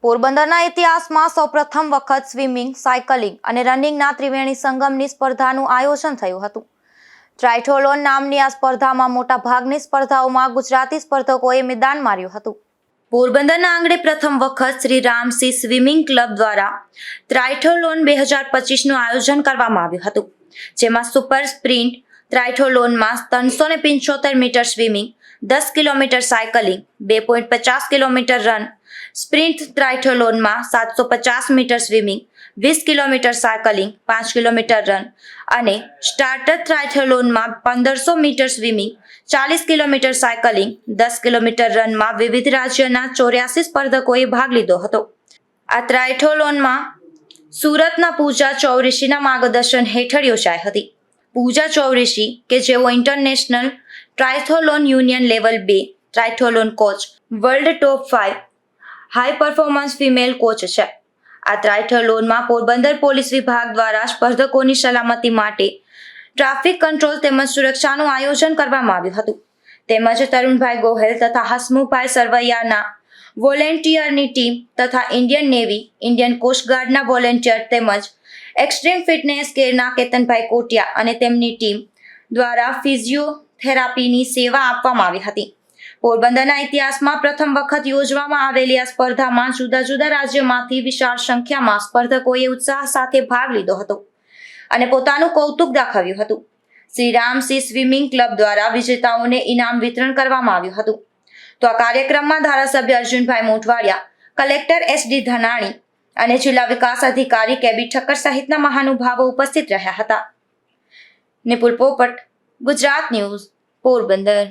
પોરબંદરના ઇતિહાસમાં સૌપ્રથમ વખત સ્વિમિંગ, સાયકલિંગ અને રનિંગના ત્રિવેણી સંગમની સ્પર્ધાનું આયોજન થયું હતું. ટ્રાયથલોન નામની આ સ્પર્ધામાં મોટા ભાગની સ્પર્ધાઓમાં ગુજરાતી સ્પર્ધકોએ મેદાન માર્યું હતું. પોરબંદરના આંગણે પ્રથમ વખત શ્રી રામસિંહ સ્વિમિંગ ક્લબ દ્વારા ટ્રાયથલોન 2025નું આયોજન કરવામાં આવ્યું હતું, જેમાં સુપર સ્પ્રિન્ટ ટ્રાયથલોનમાં 375 metre swimming, 10 kilometre cycling, 2.50 kilometre run, sprint ટ્રાયથલોનમાં 750 metre swimming, 20 kilometre cycling, 5 kilometre run અને સ્ટાર્ટર ટ્રાયથલોનમાં 1500 metre swimming, 40 kilometre cycling, 10 kilometre રનમાં વિવિધ રાજ્યના 84 સ્પર્ધકોએ ભાગ લીધો હતો. આ ટ્રાયથલોનમાં સુરતના પૂજા ચૌરીશીના માર્ગદર્શન હેઠળ યોજાઈ હતી. પૂજા ચૌરીશી કે જેઓ international triathlon union level 2 triathlon coach, world top 5 high performance female coach છે. આ ટ્રાયથલોનમાં પોરબંદર પોલીસ વિભાગ દ્વારા સ્પર્ધકોની સલામતી માટે ટ્રાફિક કંટ્રોલ તેમજ સુરક્ષાનું આયોજન કરવામાં આવ્યું હતું. તેમજ તરુણભાઈ ગોહેલ તથા હસમુખભાઈ સરવૈયાના વોલેન્ટિયરની ટીમ તથા ઇન્ડિયન નેવી, ઇન્ડિયન કોસ્ટગાર્ડના વોલેન્ટિયર તેમજ એક્સ્ટ્રીમ ફિટનેસ કેરના કેતનભાઈ કોટિયા અને તેમની ટીમ દ્વારા ફિઝિયોથેરાપીની સેવા આપવામાં આવી હતી. પોરબંદરના ઇતિહાસમાં પ્રથમ વખત યોજવામાં આવેલી આ સ્પર્ધામાં જુદા જુદા રાજ્યોમાંથી વિશાળ સંખ્યામાં સ્પર્ધકોએ ઉત્સાહ સાથે ભાગ લીધો હતો અને પોતાનું કૌતુક દાખવ્યું હતું. શ્રી રામસિંહ સ્વિમિંગ ક્લબ દ્વારા વિજેતાઓને ઇનામ વિતરણ કરવામાં આવ્યું હતું. તો આ કાર્યક્રમમાં ધારાસભ્ય અર્જુનભાઈ મોઢવાડિયા, કલેક્ટર SD ધનાણી અને જિલ્લા વિકાસ અધિકારી KB ઠક્કર સહિતના મહાનુભાવો ઉપસ્થિત રહ્યા હતા. નિપુલ પોપટ, ગુજરાત ન્યૂઝ, પોરબંદર.